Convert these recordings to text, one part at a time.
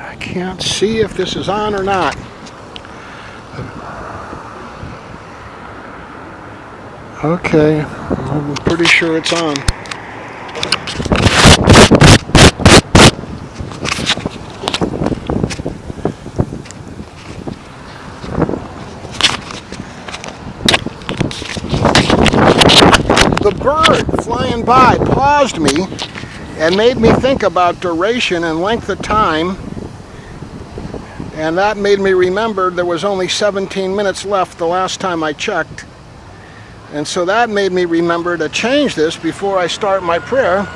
I can't see if this is on or not. Okay, I'm pretty sure it's on. The bird flying by paused me and made me think about duration and length of time, and that made me remember there was only 17 minutes left the last time I checked, and so that made me remember to change this before I start my prayer.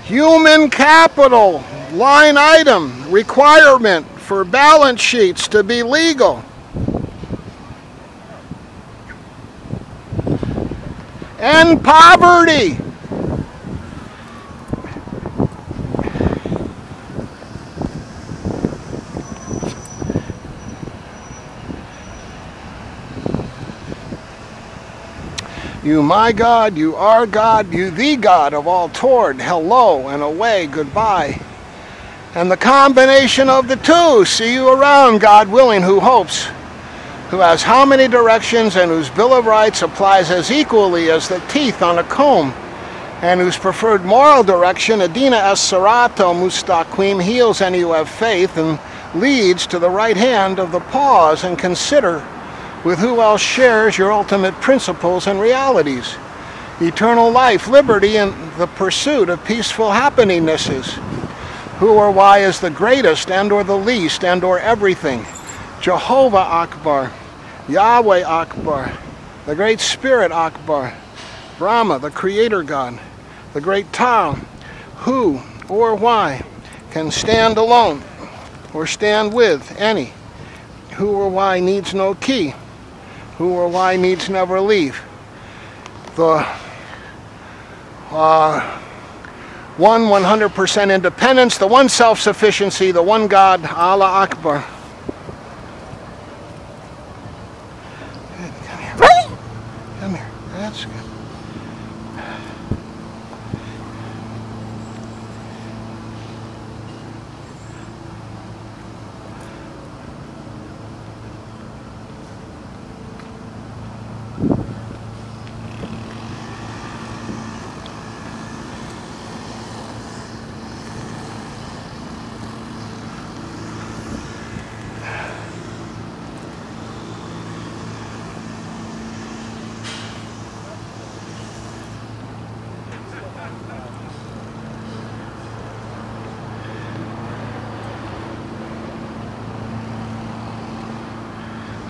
Human capital, line item, requirement for balance sheets to be legal. End poverty. You my God, you are God, you the God of all toward, hello and away, goodbye. And the combination of the two, see you around, God willing, who hopes, who has how many directions and whose Bill of Rights applies as equally as the teeth on a comb, and whose preferred moral direction, Adina es Serato Mustaqim, heals any who have faith and leads to the right hand of the pause and consider with who else shares your ultimate principles and realities. Eternal life, liberty, and the pursuit of peaceful happeningnesses. Who or why is the greatest and or the least and or everything? Jehovah Akbar, Yahweh Akbar, the Great Spirit Akbar, Brahma, the Creator God, the Great Tao. Who or why can stand alone or stand with any? Who or why needs no key? Who or why needs never leave? The one 100% independence, the one self-sufficiency, the one God, Allah Akbar. Come here. Come here. That's good.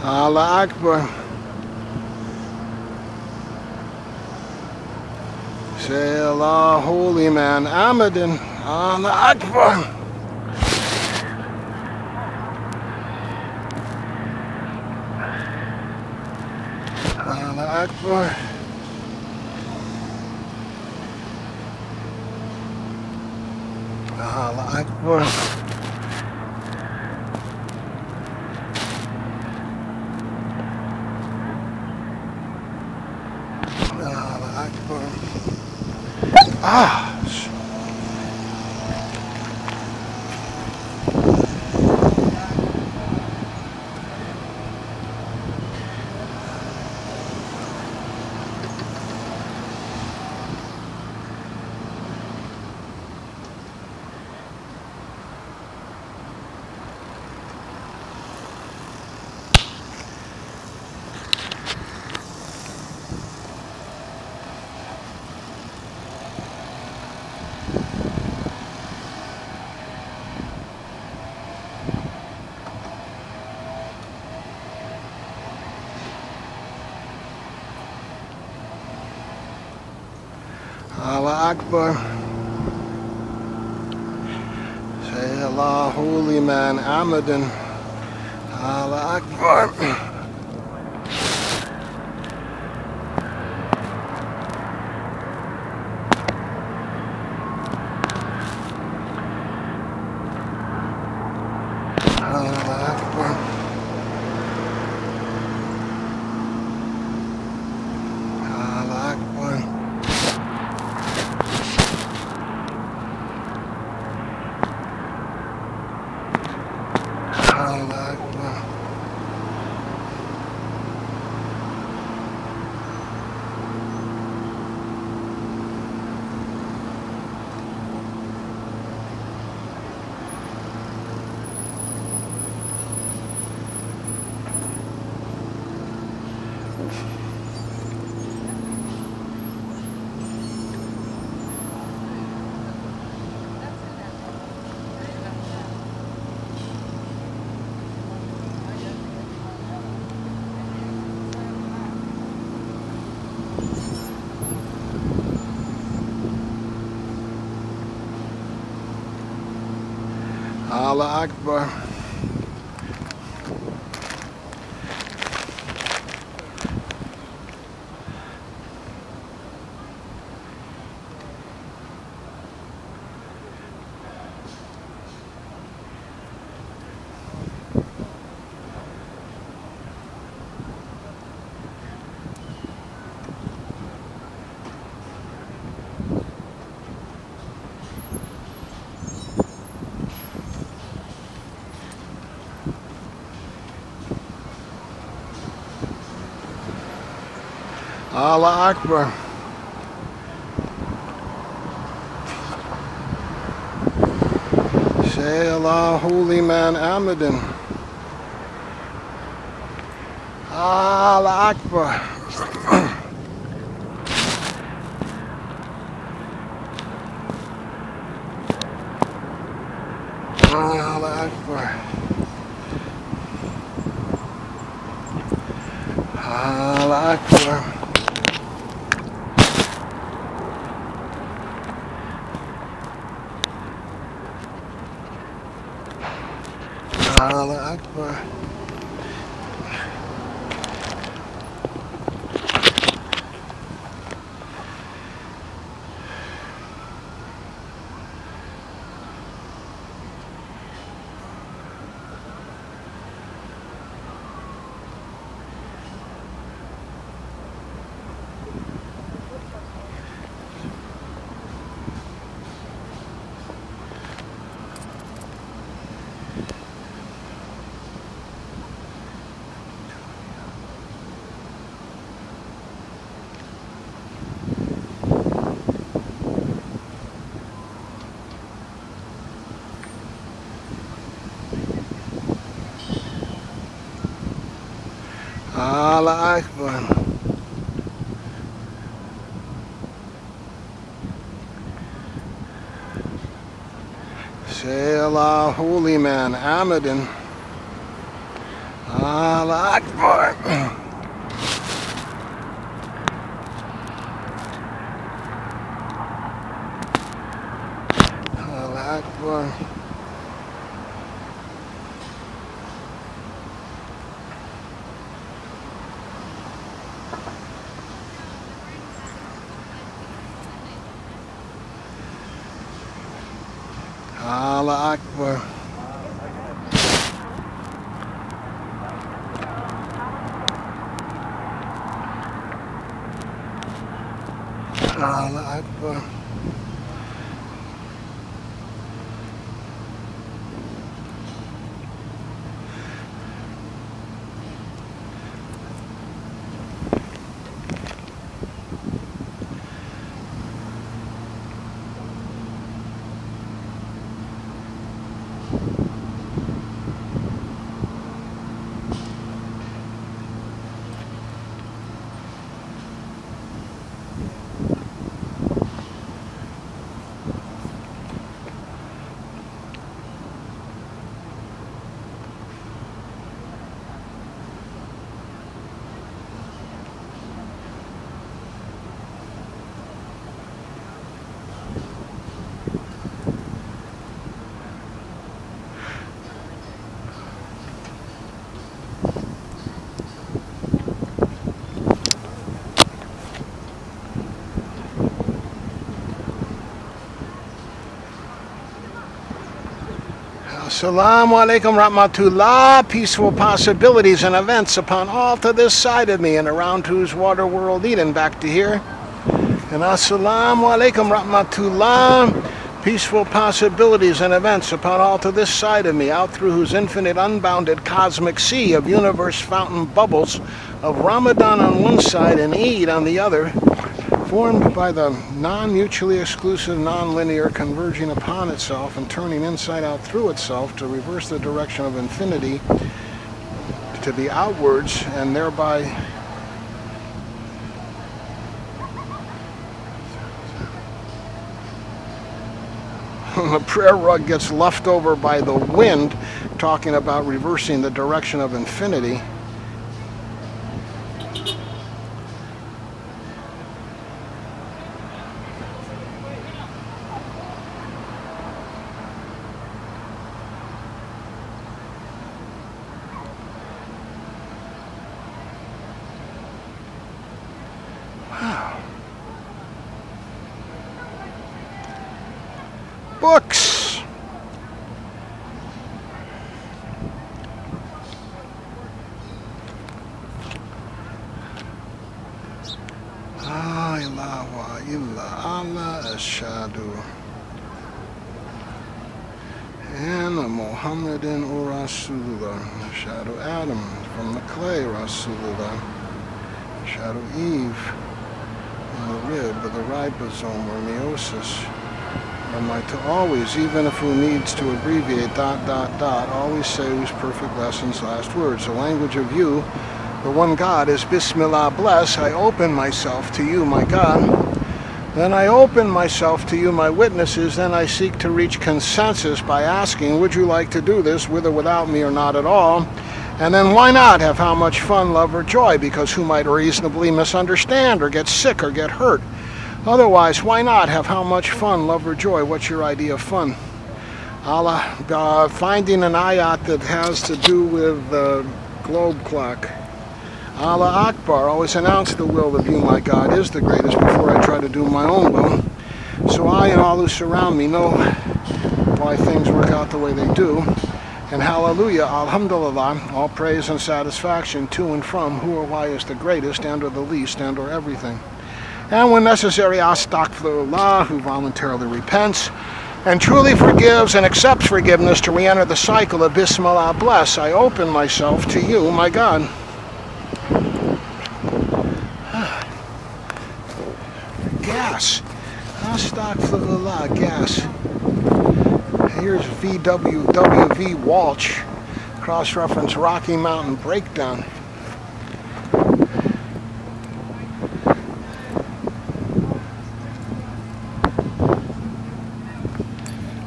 Allah Akbar. Say Allah, holy man, Ahmadin. Allah Akbar. Allah Akbar. Allah Akbar. Ah. Allah Akbar. Say Allah, holy man, Ahmadin. Allah Akbar. Allah Akbar. Allah Akbar. Allah Akbar. Allah Akbar. Say Allah, holy man Ahmadin. Allah Akbar. Allah Akbar. Allah Akbar. Allah Akbar. Allah Akbar. Say Allah, holy man Ahmadin. Allah Akbar. Allah Akbar. Allah Akbar. Allah Akbar. Assalamu alaikum rahmatullah, peaceful possibilities and events upon all to this side of me and around whose water world Eden, back to here. And assalamu alaikum rahmatullah, peaceful possibilities and events upon all to this side of me, out through whose infinite unbounded cosmic sea of universe fountain bubbles of Ramadan on one side and Eid on the other, formed by the non-mutually exclusive, non-linear converging upon itself and turning inside out through itself to reverse the direction of infinity to the outwards, and thereby the prayer rug gets luffed over by the wind, talking about reversing the direction of infinity. Books. Ilaha illa Allah ashadu Anna Muhammadan Rasulullah ashadu Adam from the clay Rasulullah ashadu Eve in the rib of the ribosome or meiosis. Am I to always, even if who needs to abbreviate ... always say whose perfect lessons last words. The language of you, the one God, is Bismillah, bless. I open myself to you, my God. Then I open myself to you, my witnesses. Then I seek to reach consensus by asking, would you like to do this with or without me or not at all? And then why not have how much fun, love, or joy? Because who might reasonably misunderstand or get sick or get hurt? Otherwise, why not have how much fun, love, or joy? What's your idea of fun? Allah, finding an ayat that has to do with the globe clock. Allah Akbar, always announce the will of you, my God, is the greatest before I try to do my own will. So I and all who surround me know why things work out the way they do. And hallelujah, alhamdulillah, all praise and satisfaction to and from who or why is the greatest and or the least and or everything. And when necessary, astaghfirullah, who voluntarily repents and truly forgives and accepts forgiveness to re-enter the cycle of Bismillah, bless. I open myself to you, my God. Gas. Astaghfirullah, gas. Here's VWV Walsh, cross-reference Rocky Mountain Breakdown.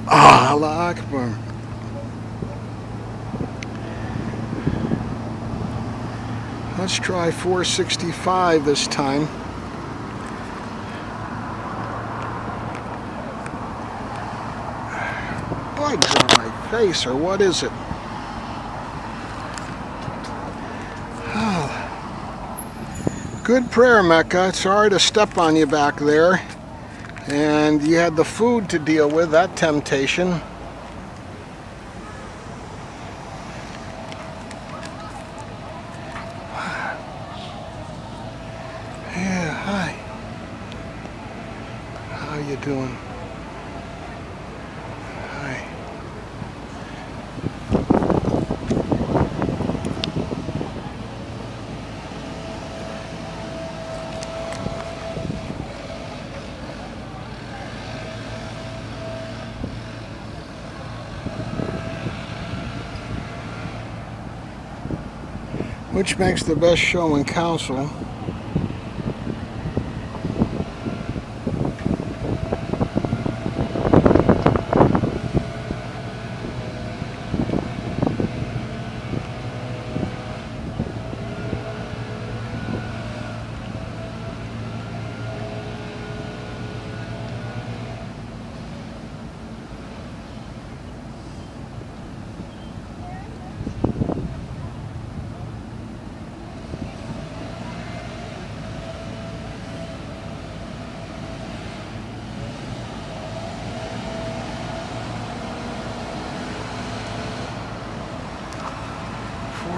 Allah Akbar. Let's try 465 this time. Bugs on my face, or what is it? Oh. Good prayer, Mecca. Sorry to step on you back there. And you had the food to deal with, that temptation. Yeah, hi. How you doing? Hi. Which makes the best show and counsel?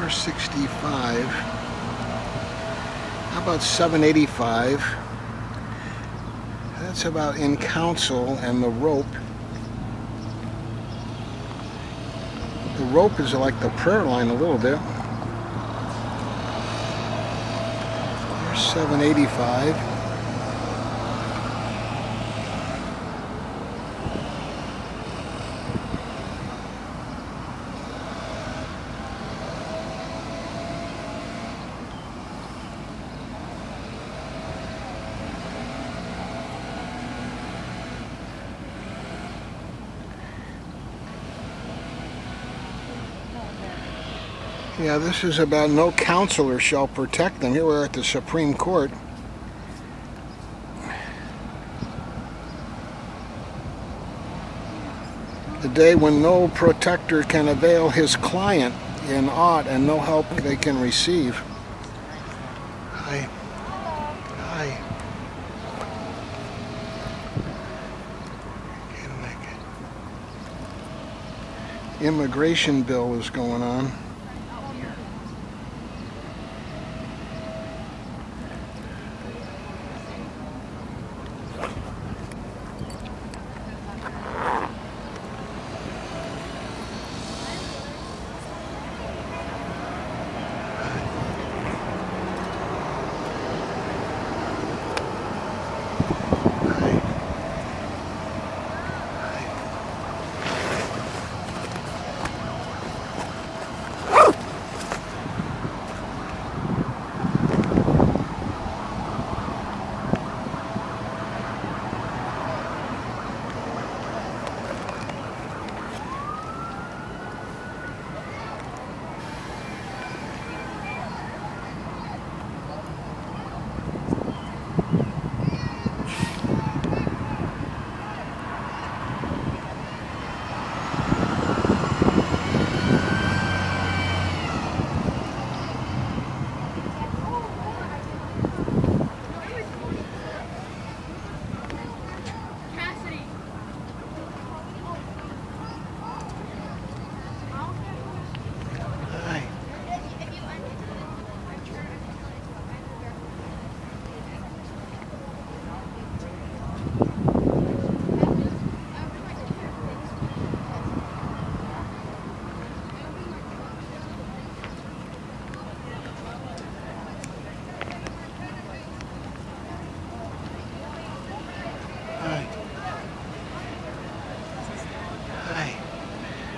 $465. How about $785? That's about in counsel and the rope. The rope is like the prayer line a little bit. There's $785. Yeah, this is about no counselor shall protect them. Here we're at the Supreme Court. The day when no protector can avail his client in aught and no help they can receive. Hi. Hi. immigration bill is going on.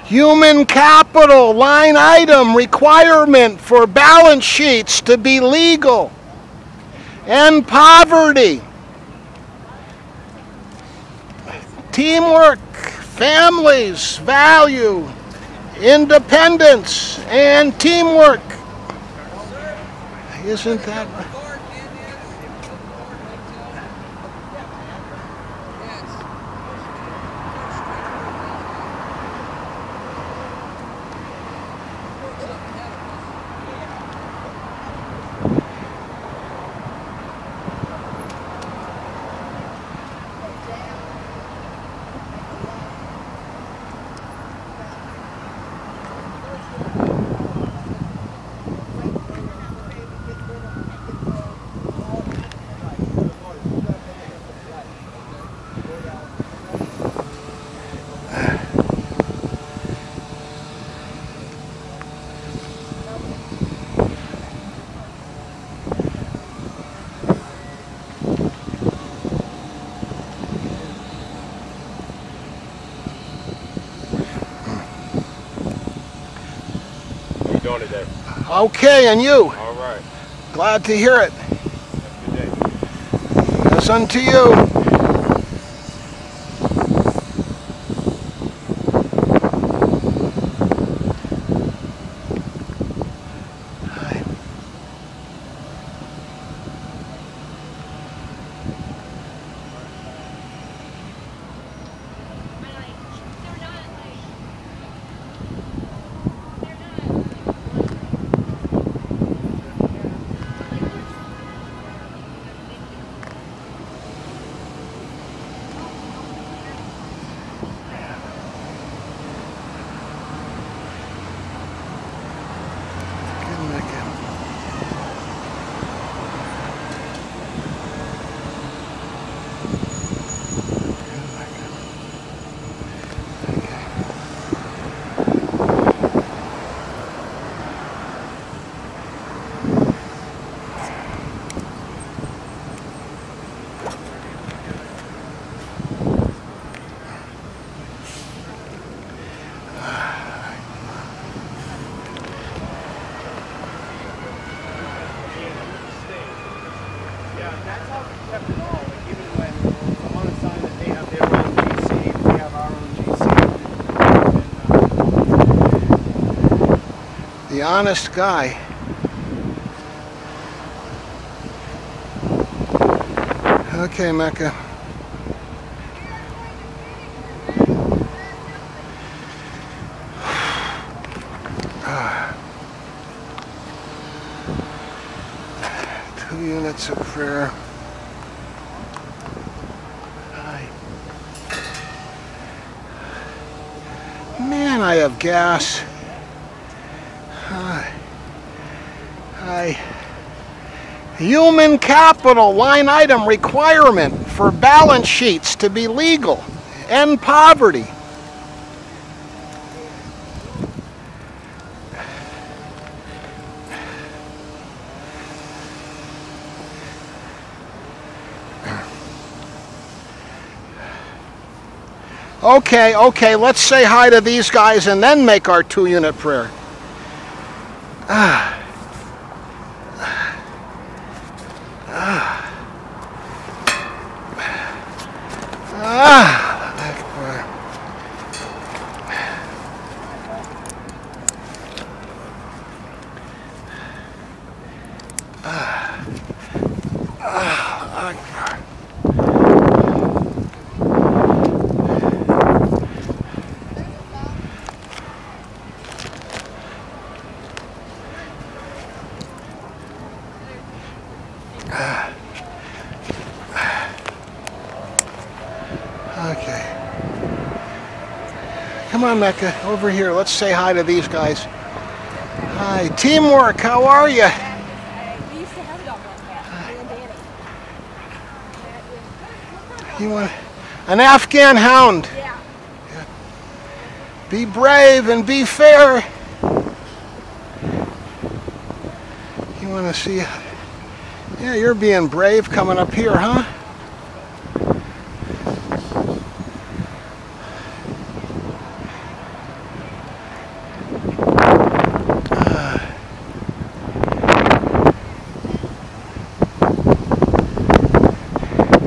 Human capital line item requirement for balance sheets to be legal. End poverty. Teamwork, families value independence and teamwork. Isn't that right? Today. Okay, and you? All right. Glad to hear it. Have a good day. Yes, unto you. The honest guy. Okay, Mecca. Two units of prayer. Man, I have gas. Human capital line item requirement for balance sheets to be legal. End poverty. Okay, let's say hi to these guys and then make our 2-unit prayer. Okay. Come on, Mecca, over here. Let's say hi to these guys. Hi, teamwork. How are you? We used to have a dog like that, me and Danny. You want an Afghan hound? Yeah. Be brave and be fair. You want to see? Yeah, you're being brave coming up here, huh?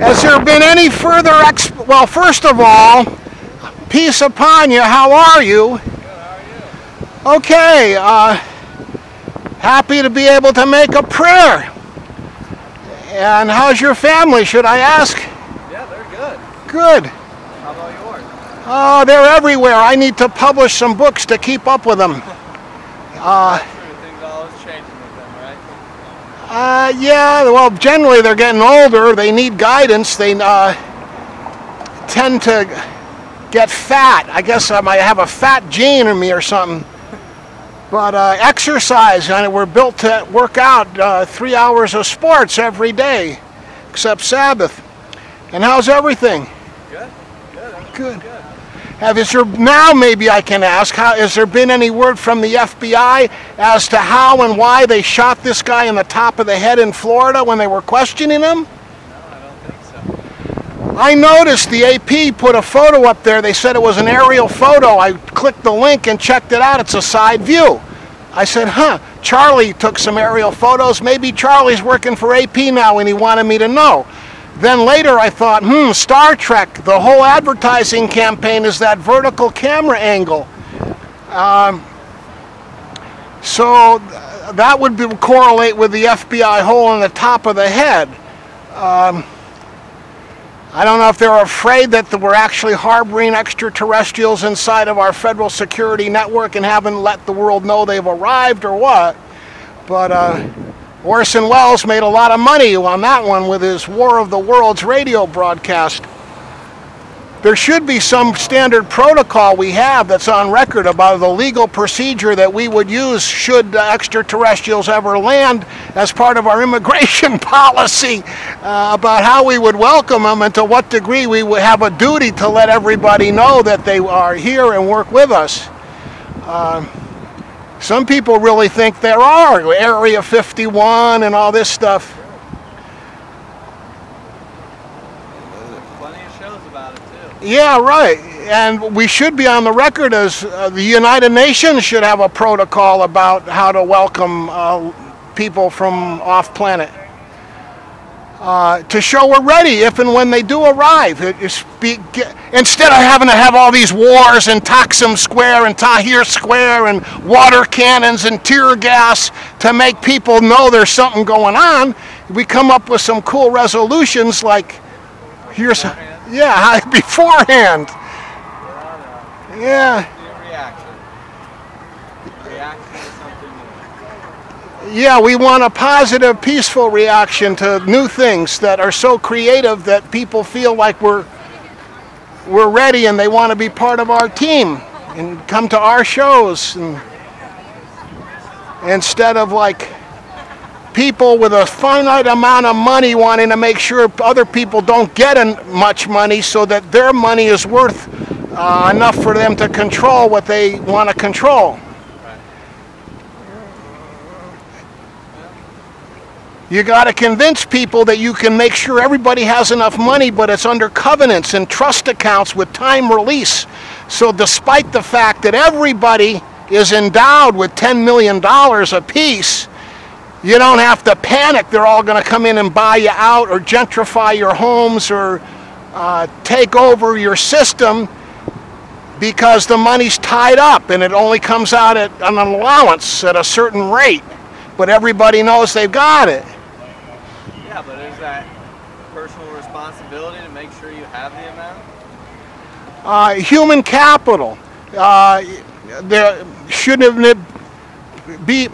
Has there been any further well, first of all, peace upon you. How are you? Good, how are you? Okay, happy to be able to make a prayer. And how's your family, should I ask? Yeah, they're good. Good. How about yours? Oh, they're everywhere. I need to publish some books to keep up with them. That's true, things are always changing with them, right? Yeah, well, generally they're getting older. They need guidance. They tend to get fat. I guess I might have a fat gene in me or something. But exercise, and we're built to work out 3 hours of sports every day, except Sabbath. And how's everything? Good. Good. Now maybe I can ask, has there been any word from the FBI as to how and why they shot this guy in the top of the head in Florida when they were questioning him? No, I don't think so. I noticed the AP put a photo up there. They said it was an aerial photo. I clicked the link and checked it out. It's a side view. I said, Charlie took some aerial photos. Maybe Charlie's working for AP now and he wanted me to know. Then later I thought, Star Trek, the whole advertising campaign is that vertical camera angle. So that would correlate with the FBI hole in the top of the head. I don't know if they're afraid that we're actually harboring extraterrestrials inside of our federal security network and haven't let the world know they've arrived or what. But Orson Welles made a lot of money on that one with his War of the Worlds radio broadcast. There should be some standard protocol we have that's on record about the legal procedure that we would use should extraterrestrials ever land as part of our immigration policy, about how we would welcome them and to what degree we would have a duty to let everybody know that they are here and work with us. Some people really think there are, Area 51 and all this stuff. Plenty of shows about it too. Yeah, right. And we should be on the record as the United Nations should have a protocol about how to welcome people from off-planet. To show we're ready if and when they do arrive. Instead of having to have all these wars in Taksim Square and Tahrir Square and water cannons and tear gas to make people know there's something going on, we come up with some cool resolutions like, beforehand. Yeah. Yeah, we want a positive, peaceful reaction to new things that are so creative that people feel like we're ready and they want to be part of our team. and come to our shows, and instead of like people with a finite amount of money wanting to make sure other people don't get much money so that their money is worth enough for them to control what they want to control. You got to convince people that you can make sure everybody has enough money, but it's under covenants and trust accounts with time release. So despite the fact that everybody is endowed with $10 million apiece, you don't have to panic. They're all going to come in and buy you out or gentrify your homes or take over your system because the money's tied up and it only comes out at an allowance at a certain rate. But everybody knows they've got it. Yeah, but is that personal responsibility to make sure you have the amount? Human capital. There shouldn't be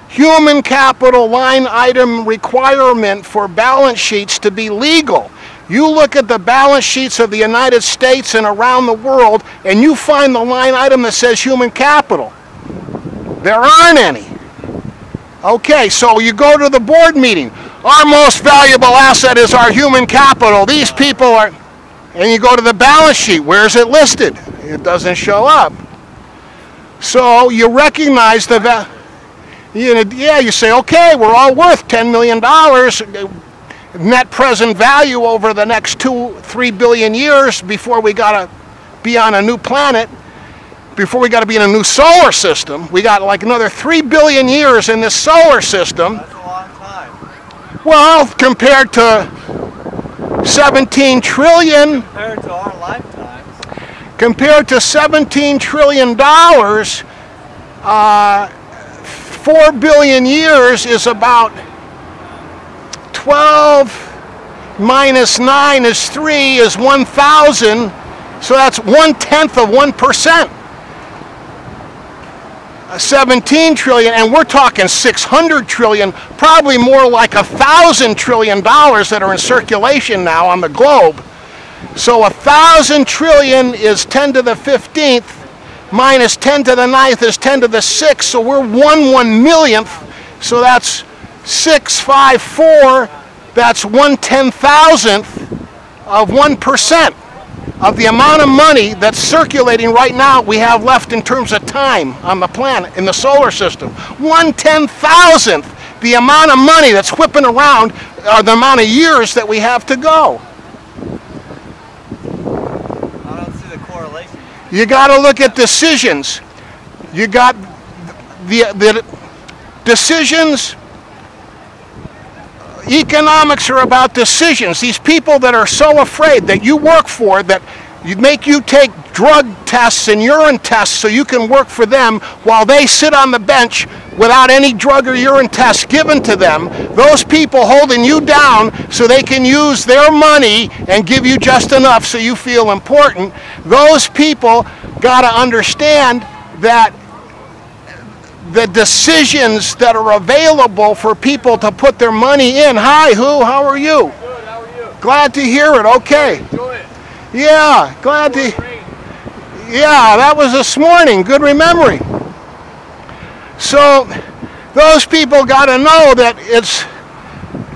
human capital line item requirement for balance sheets to be legal. You look at the balance sheets of the United States and around the world, and you find the line item that says human capital. There aren't any. Okay, so you go to the board meeting. Our most valuable asset is our human capital. These people are, and you go to the balance sheet. Where's it listed? It doesn't show up. So you recognize the value. You say, okay, we're all worth $10 million net present value over the next 2-3 billion years before we got to be on a new planet. Before we got to be in a new solar system. We got like another 3 billion years in this solar system. That's a long time. Well, compared to 17 trillion. Compared to our lifetimes. Compared to $17 trillion, 4 billion years is about 12 minus 9 is 3 is 1,000. So that's 1/10 of 1%. 17 trillion, and we're talking 600 trillion, probably more like 1,000 trillion dollars that are in circulation now on the globe. So 1,000 trillion is 10 to the 15th, minus 10 to the 9th is 10 to the 6th, so we're 1/1,000,000th, so that's 654, that's 1/10,000th of 1%. Of the amount of money that's circulating right now we have left in terms of time on the planet, in the solar system. 1/10,000th the amount of money that's whipping around, the amount of years that we have to go. I don't see the correlation. You got to look at decisions. You got the decisions. Economics are about decisions. These people that are so afraid that you work for, that make you take drug tests and urine tests so you can work for them while they sit on the bench without any drug or urine tests given to them. Those people holding you down so they can use their money and give you just enough so you feel important. Those people got to understand that the decisions that are available for people to put their money in. Hi, who? How are you? Good, how are you? Glad to hear it. Okay. Enjoy it. Yeah, glad to. Yeah, that was this morning. Good remembering. So those people got to know that it's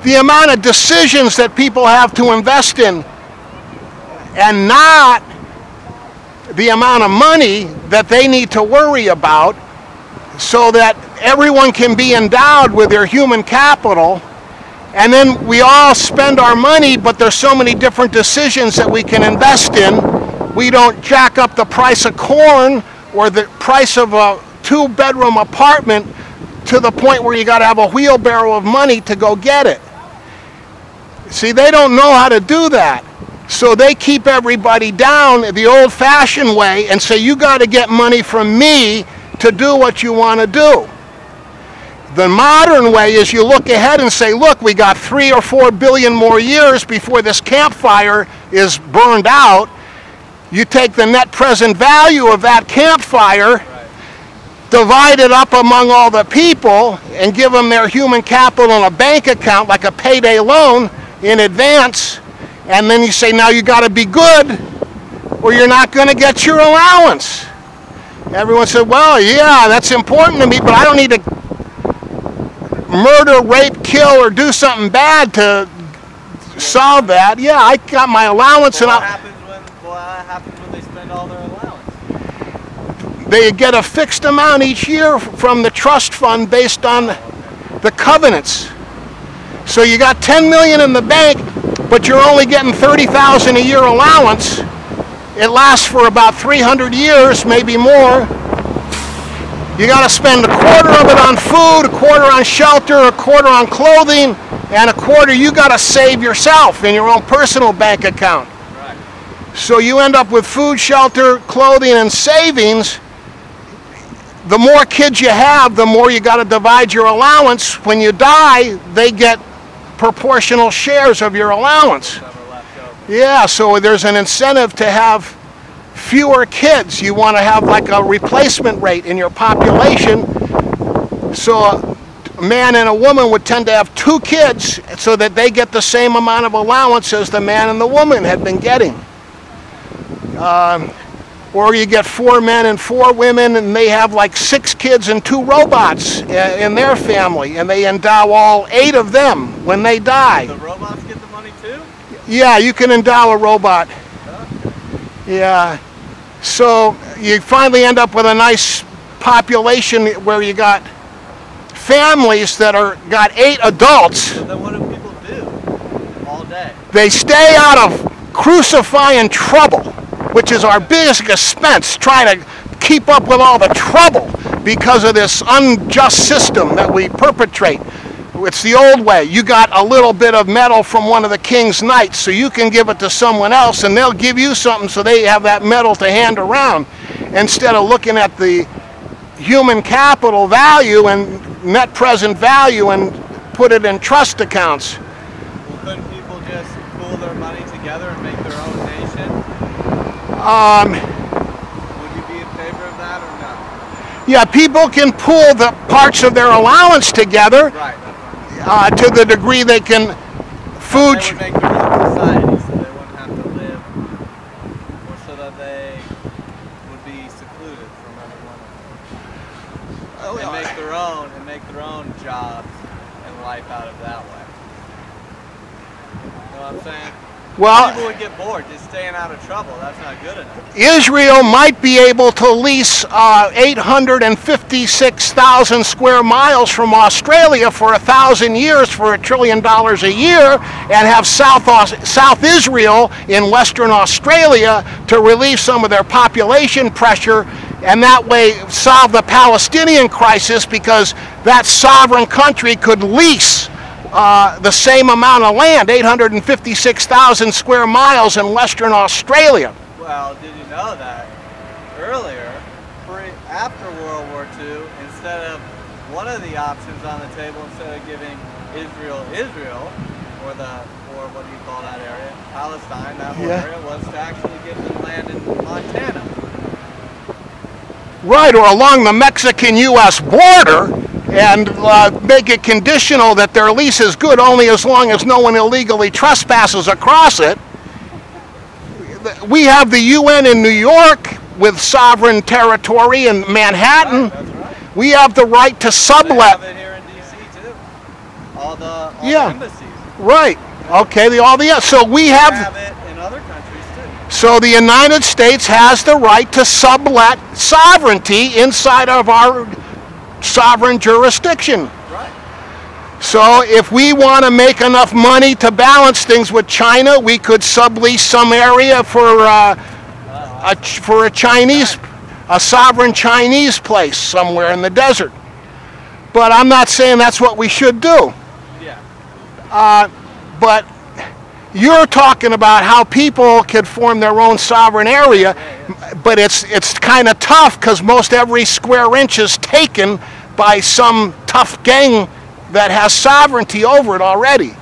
the amount of decisions that people have to invest in and not the amount of money that they need to worry about, so that everyone can be endowed with their human capital. And then we all spend our money, but there's so many different decisions that we can invest in. We don't jack up the price of corn or the price of a 2-bedroom apartment to the point where you got to have a wheelbarrow of money to go get it. See, they don't know how to do that. So they keep everybody down the old-fashioned way and say, you got to get money from me to do what you want to do. The modern way is you look ahead and say, look, we got 3 or 4 billion more years before this campfire is burned out. You take the net present value of that campfire, divide it up among all the people, and give them their human capital in a bank account like a payday loan in advance. And then you say, now you got to be good or you're not going to get your allowance. Everyone said, well, yeah, that's important to me, but I don't need to murder, rape, kill, or do something bad to solve that. Yeah, I got my allowance. Well, And what happens when they spend all their allowance? they get a fixed amount each year from the trust fund based on the covenants. So you got 10 million in the bank, but you're only getting 30,000 a year allowance. It lasts for about 300 years, maybe more. You got to spend a quarter of it on food, a quarter on shelter, a quarter on clothing, and a quarter you got to save yourself in your own personal bank account. Right. So you end up with food, shelter, clothing, and savings. The more kids you have, the more you got to divide your allowance. When you die, they get proportional shares of your allowance. Yeah, so there's an incentive to have fewer kids. You want to have like a replacement rate in your population. So a man and a woman would tend to have 2 kids so that they get the same amount of allowance as the man and the woman had been getting. Or you get 4 men and 4 women, and they have like 6 kids and 2 robots in their family, and they endow all 8 of them when they die. The robots get the money too? Yeah, you can endow a robot. Yeah. So you finally end up with a nice population where you got families that got 8 adults. So then what do people do all day? They stay out of crucifying trouble, which is our biggest expense, trying to keep up with all the trouble because of this unjust system that we perpetrate. It's the old way. You got a little bit of metal from one of the king's knights, so you can give it to someone else, and they'll give you something so they have that metal to hand around, instead of looking at the human capital value and net present value and put it in trust accounts. Well, couldn't people just pool their money together and make their own nation? Would you be in favor of that or no? Yeah, people can pool the parts of their allowance together. Right. To the degree they can food. They would make their own society so they wouldn't have to live, or so that they would be secluded from everyone else. And make their own jobs and life out of that way. You know what I'm saying? Well, people would get bored just staying out of trouble. That's not good enough. Israel might be able to lease 856,000 square miles from Australia for 1,000 years for $1 trillion a year, and have South Israel in Western Australia to relieve some of their population pressure, and that way solve the Palestinian crisis, because that sovereign country could lease the same amount of land, 856,000 square miles in Western Australia. Well, did you know that earlier, after World War II, instead of one of the options on the table, instead of giving Israel, or what do you call that area, Palestine, that whole area, was to actually give them land in Montana. Right, or along the Mexican-U.S. border, and make it conditional that their lease is good only as long as no one illegally trespasses across it. We have the UN in New York with sovereign territory in Manhattan. Right, that's right. We have the right to sublet. They have it here in D.C. too. All the embassies. Right. Okay. So we have it in other countries too. So the United States has the right to sublet sovereignty inside of our sovereign jurisdiction. Right. So if we want to make enough money to balance things with China, we could sublease some area for a sovereign Chinese place somewhere in the desert. But I'm not saying that's what we should do. Yeah. But you're talking about how people could form their own sovereign area, but it's kind of tough because most every square inch is taken by some tough gang that has sovereignty over it already.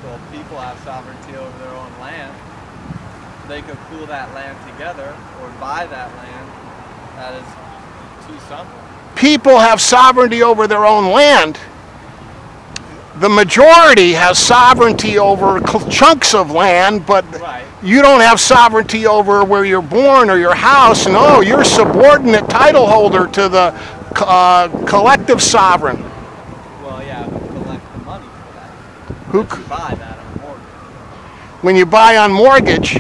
Well, people have sovereignty over their own land. They could pool that land together or buy that land. That is too simple. People have sovereignty over their own land. the majority has sovereignty over chunks of land, but Right. you don't have sovereignty over where you're born or your house. No, you're subordinate title holder to the collective sovereign. Well, yeah, who collects the money for that? Who You buy that on a mortgage. When you buy on mortgage,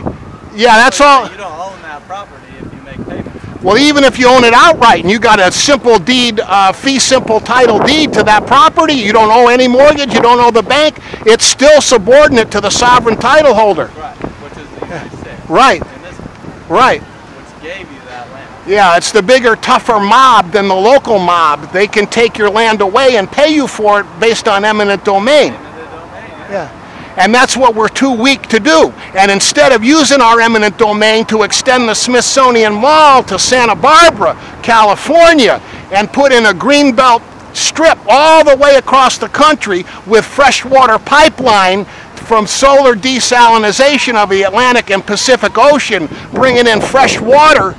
yeah, that's all. You don't own that property if you make payments. Well, even if you own it outright and you got a simple deed, fee simple title deed to that property, you don't owe any mortgage, you don't owe the bank, it's still subordinate to the sovereign title holder. Right, which is the United States. Right, In this case, right. which gave you that land. Yeah, it's the bigger, tougher mob than the local mob. They can take your land away and pay you for it based on eminent domain. Eminent domain, Yeah. And that's what we're too weak to do. And instead of using our eminent domain to extend the Smithsonian Mall to Santa Barbara, California, and put in a greenbelt strip all the way across the country with freshwater pipeline from solar desalinization of the Atlantic and Pacific Ocean, bringing in fresh water,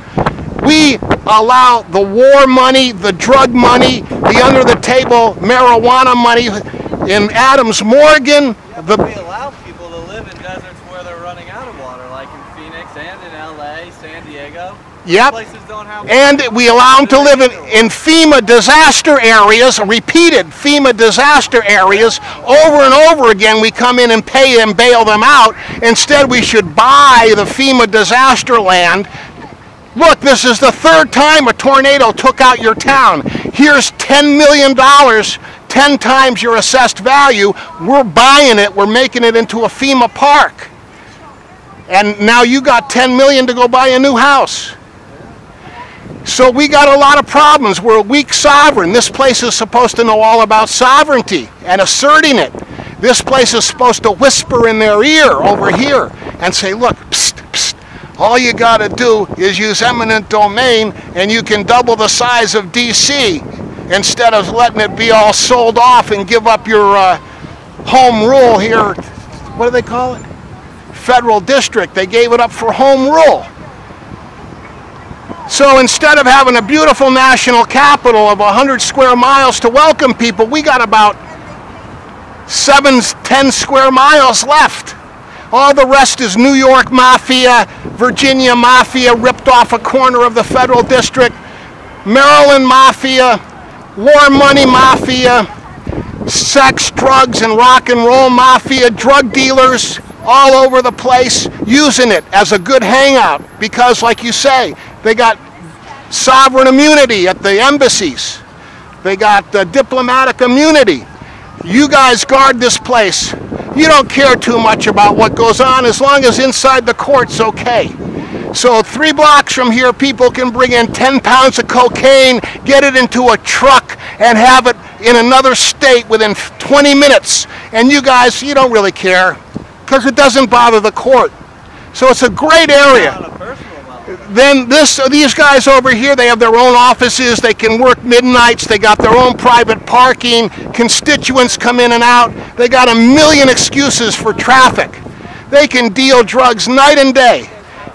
we allow the war money, the drug money, the under-the-table marijuana money in Adams Morgan. We allow people to live in deserts where they're running out of water, like in Phoenix and in LA, San Diego. Yep. Places don't have And water. we allow them to live in FEMA disaster areas, repeated FEMA disaster areas. Over and over again, we come in and pay them, bail them out. Instead, we should buy the FEMA disaster land. Look, this is the third time a tornado took out your town. Here's $10 million, 10 times your assessed value. We're buying it. We're making it into a FEMA park. And now you got $10 million to go buy a new house. So we got a lot of problems. We're a weak sovereign. This place is supposed to know all about sovereignty and asserting it. This place is supposed to whisper in their ear over here and say, look, psst, psst. All you got to do is use eminent domain and you can double the size of D.C. instead of letting it be all sold off and give up your home rule here. What do they call it? Federal district. They gave it up for home rule. So instead of having a beautiful national capital of 100 square miles to welcome people, we got about 7-10 square miles left. All the rest is New York Mafia, Virginia Mafia ripped off a corner of the federal district, Maryland Mafia, war money Mafia, sex, drugs, and rock and roll Mafia, drug dealers all over the place using it as a good hangout because, like you say, they got sovereign immunity at the embassies. They got diplomatic immunity. You guys guard this place. You don't care too much about what goes on as long as inside the court's okay. So 3 blocks from here, people can bring in 10 pounds of cocaine, get it into a truck, and have it in another state within 20 minutes. And you guys, you don't really care because it doesn't bother the court. So it's a great area. On a personal level. Then these guys over here, they have their own offices, they can work midnights, they got their own private parking, constituents come in and out, they got a million excuses for traffic. They can deal drugs night and day.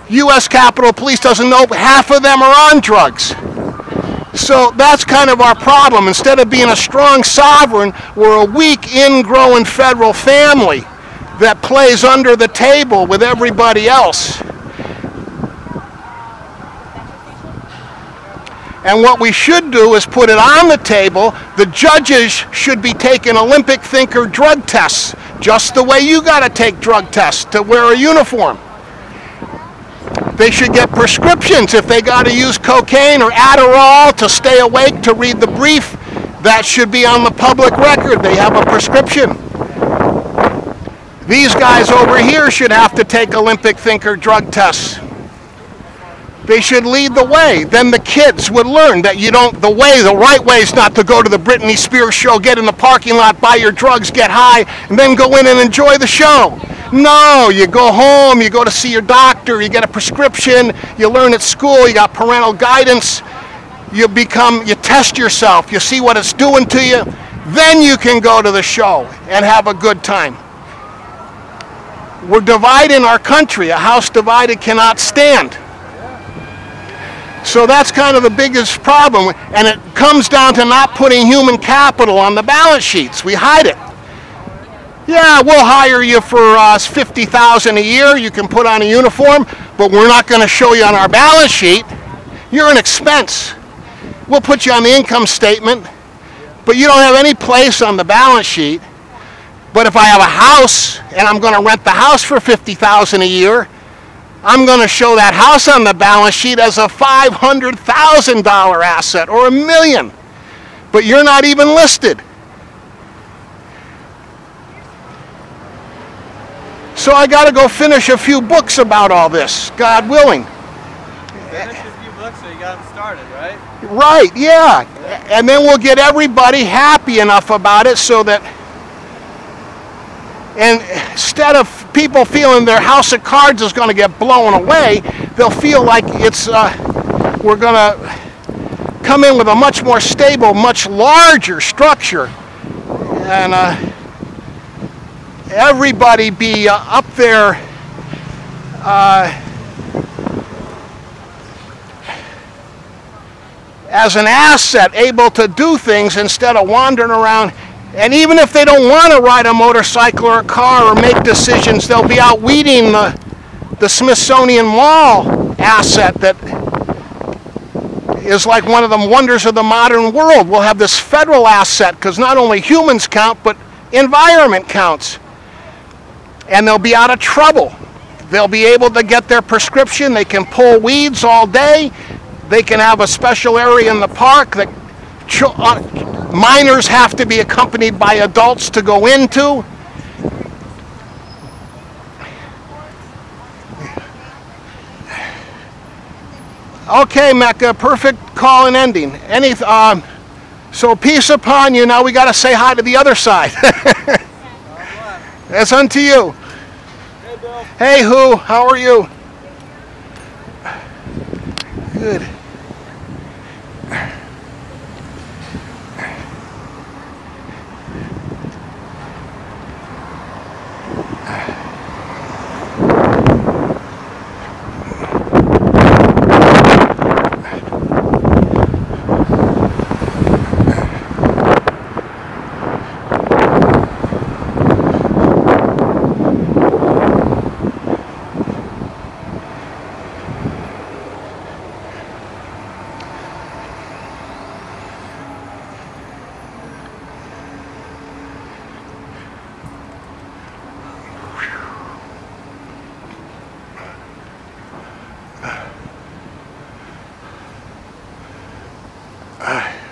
U.S. Capitol Police doesn't know half of them are on drugs. So that's kind of our problem. Instead of being a strong sovereign, we're a weak, ingrowing federal family that plays under the table with everybody else. And what we should do is put it on the table. The judges should be taking Olympic thinker drug tests, just the way you got to take drug tests to wear a uniform. They should get prescriptions if they got to use cocaine or Adderall to stay awake to read the brief. That should be on the public record. They have a prescription. These guys over here should have to take Olympic thinker drug tests. They should lead the way. Then the kids would learn that the right way is not to go to the Britney Spears show, get in the parking lot, buy your drugs, get high, and then go in and enjoy the show. No, you go home, you go to see your doctor, you get a prescription, you learn at school, you got parental guidance, you test yourself, you see what it's doing to you, then you can go to the show and have a good time. We're dividing our country. A house divided cannot stand. So that's kind of the biggest problem, and it comes down to not putting human capital on the balance sheets. We hide it. Yeah, we'll hire you for $50,000 a year. You can put on a uniform, but we're not going to show you on our balance sheet. You're an expense. We'll put you on the income statement, but you don't have any place on the balance sheet. But if I have a house and I'm going to rent the house for $50,000 a year, I'm going to show that house on the balance sheet as a $500,000 asset or $1 million. But you're not even listed. So I got to go finish a few books about all this, God willing. Finish a few books so you got them started, right? Right, yeah. And then we'll get everybody happy enough about it so that, and instead of people feeling their house of cards is going to get blown away, they'll feel like it's, we're going to come in with a much more stable, much larger structure. And everybody be up there as an asset, able to do things instead of wandering around. And even if they don't want to ride a motorcycle or a car or make decisions, they'll be out weeding the Smithsonian Wall asset that is like one of the wonders of the modern world. We'll have this federal asset because not only humans count, but environment counts. And they'll be out of trouble. They'll be able to get their prescription. They can pull weeds all day. They can have a special area in the park that minors have to be accompanied by adults to go into. Okay, Mecca, perfect call and ending. So peace upon you. Now we got to say hi to the other side. That's unto you. Hey, Bill. Hey, Who, how are you? Good.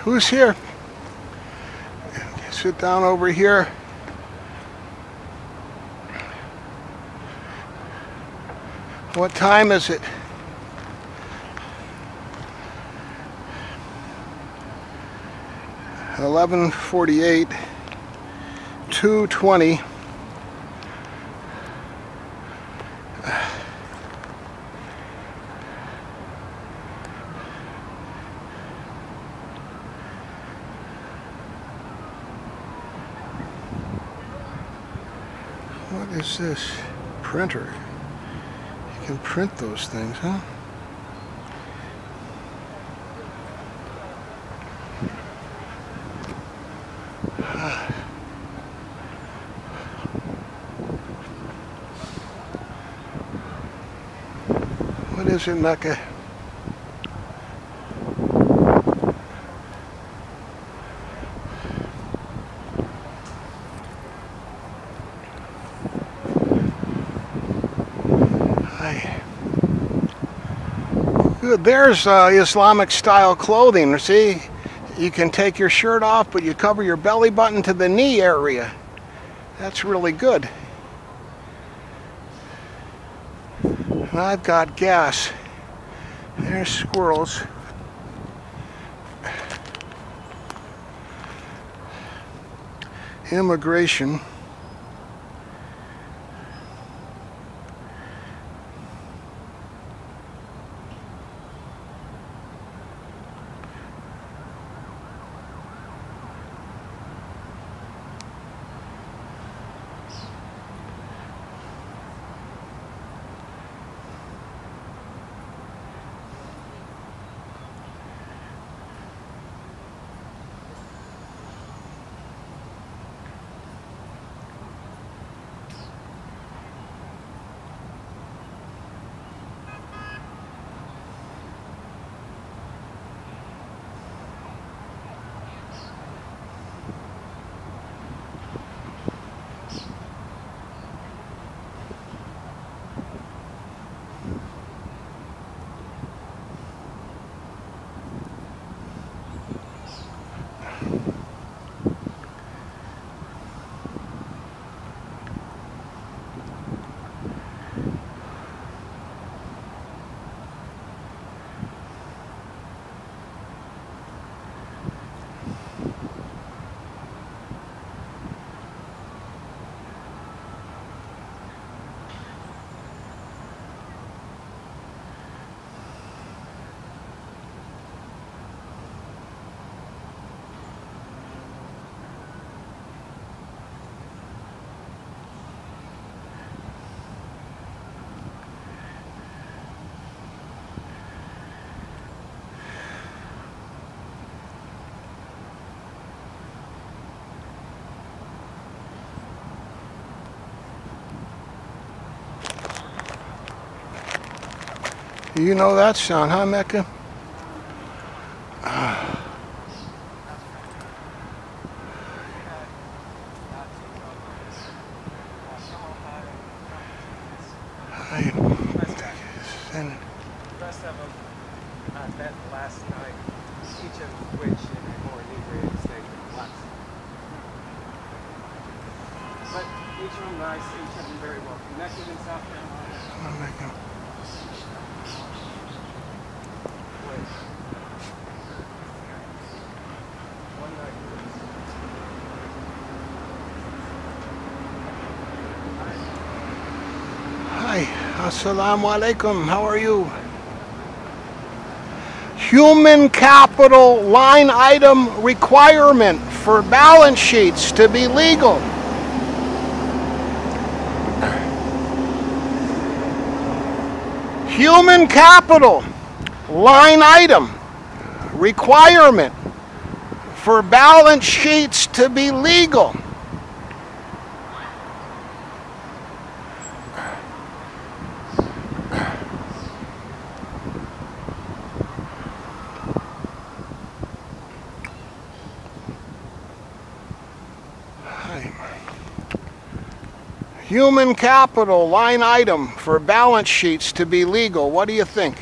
Who's here? Sit down over here. What time is it? $11:48, 2:20. What is this? Printer. You can print those things, huh? What is it, Mecca? Good. There's Islamic style clothing. See, you can take your shirt off, but you cover your belly button to the knee area. That's really good. And I've got gas. There's squirrels. Immigration. You know that sound, huh, Mecca? The rest of them met last night, each of which in a more inebriated state than last. But each of them nice, each of them very well connected in South Carolina. Hi, assalamu alaikum, how are you? Human capital line item requirement for balance sheets to be legal. Human capital line item requirement for balance sheets to be legal. Human capital line item for balance sheets to be legal. What do you think?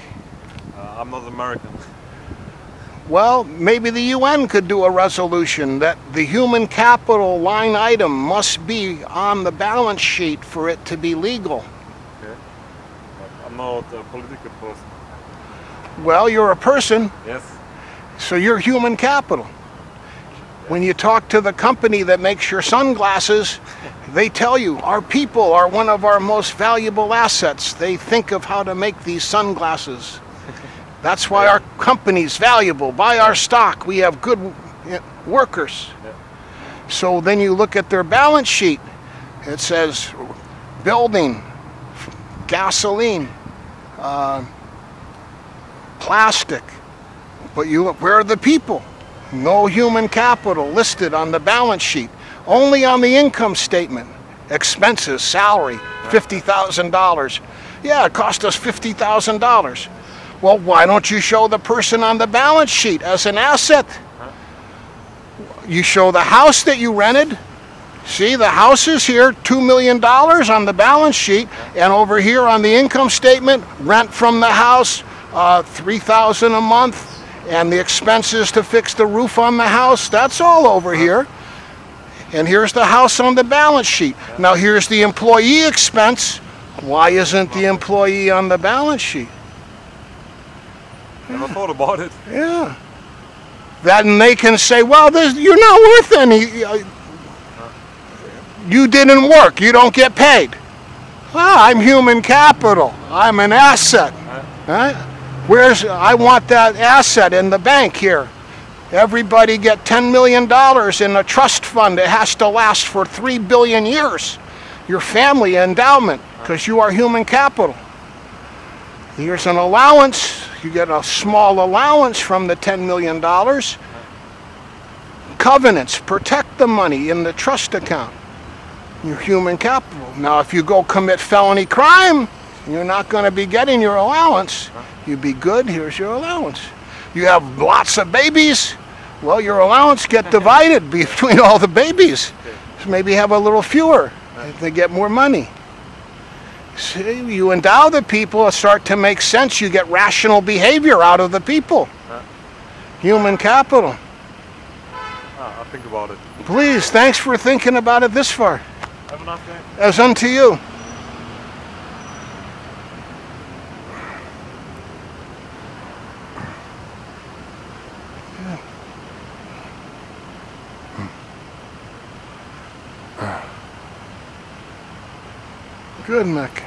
I'm not American. Well, maybe the UN could do a resolution that the human capital line item must be on the balance sheet for it to be legal. Okay. But I'm not a political person. Well, you're a person, Yes. so you're human capital. When you talk to the company that makes your sunglasses, they tell you our people are one of our most valuable assets. They think of how to make these sunglasses. That's why our company's valuable. Buy our stock. We have good workers. Yeah. So then you look at their balance sheet. It says building, gasoline, plastic. But you look, where are the people? No human capital listed on the balance sheet. Only on the income statement. Expenses, salary, $50,000. Yeah, it cost us $50,000. Well, why don't you show the person on the balance sheet as an asset? You show the house that you rented. See, the house is here, $2 million on the balance sheet, and over here on the income statement, rent from the house, $3,000 a month, and the expenses to fix the roof on the house, that's all over here. And here's the house on the balance sheet. Now here's the employee expense. Why isn't the employee on the balance sheet? Never thought about it. Yeah. That, and they can say, well, you're not worth any. You didn't work. You don't get paid. I'm human capital. I'm an asset. Right? I want that asset in the bank here. Everybody get $10 million in a trust fund. It has to last for 3 billion years. Your family endowment, because you are human capital. Here's an allowance. You get a small allowance from the $10 million. Covenants protect the money in the trust account. Your human capital. Now, if you go commit felony crime, you're not going to be getting your allowance. You be good, here's your allowance. You have lots of babies, well, your allowance get divided between all the babies. So maybe have a little fewer. They get more money. See, you endow the people, it start to make sense. You get rational behavior out of the people. Human capital. I'll think about it. Please, thanks for thinking about it this far. Have a nice day. As unto you. Good, Mick.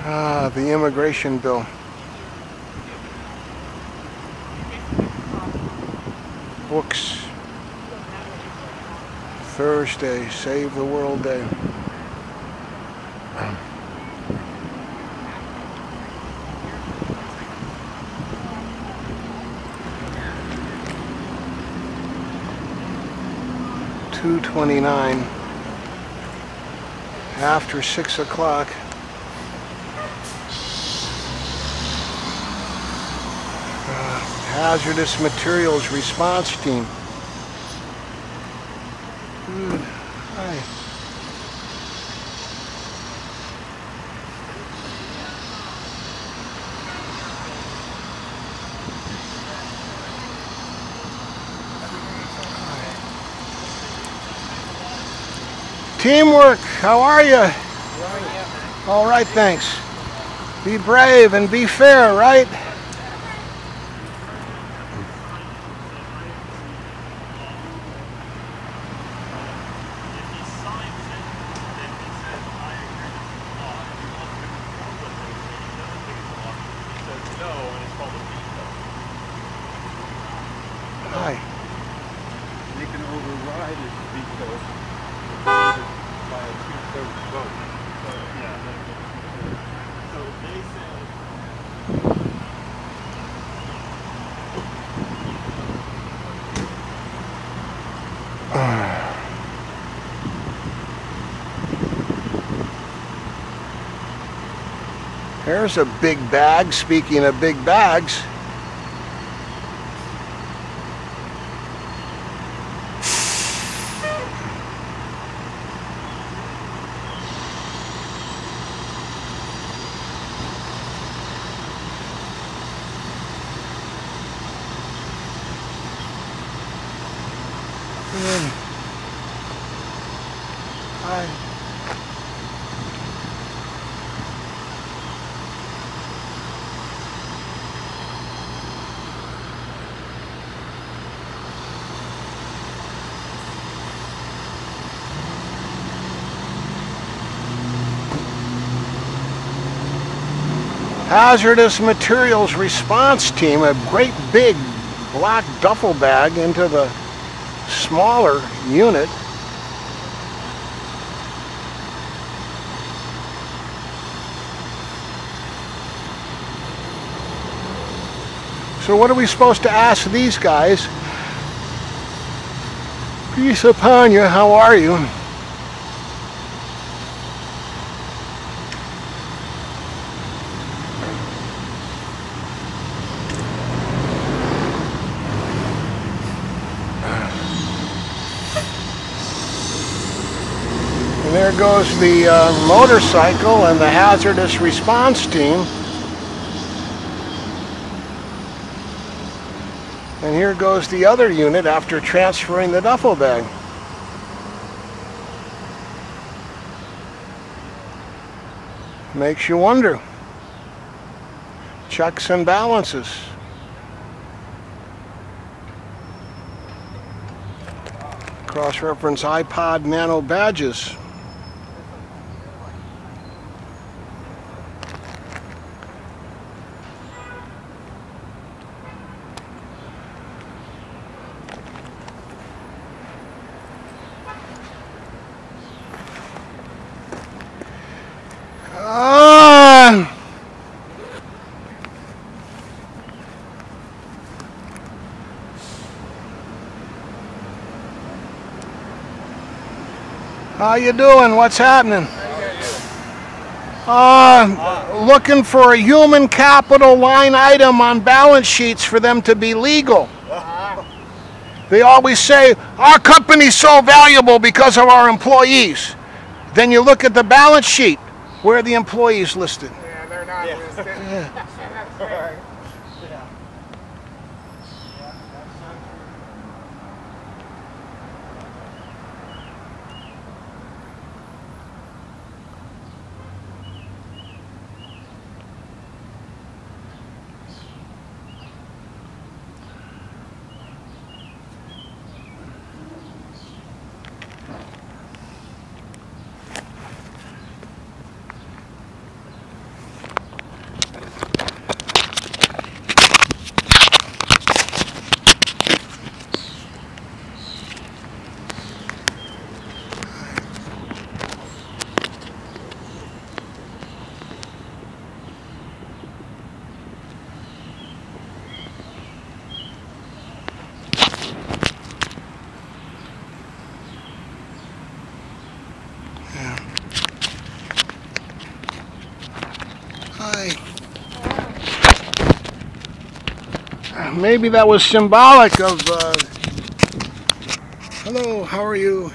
The immigration bill. Books. Thursday, Save the World Day. $2:29 after 6 o'clock. Hazardous Materials Response Team. Good. Hi. Teamwork, how are you? All right, thanks. Be brave and be fair, right? Hi. They can override his veto by a 2/3 vote. So, yeah. So they say. There's a big bag. Speaking of big bags. Hi. Hazardous Materials Response Team, a great big black duffel bag into the smaller unit. So what are we supposed to ask these guys? Peace upon you, how are you? And there goes the motorcycle and the hazardous response team. And here goes the other unit after transferring the duffel bag. Makes you wonder. Checks and balances. Cross-reference iPod Nano badges. How you doing? What's happening? Looking for a human capital line item on balance sheets for them to be legal. They always say, our company's so valuable because of our employees. Then you look at the balance sheet. Where are the employees listed? Yeah, they're not listed. Yeah. Hi. Maybe that was symbolic of, hello, how are you?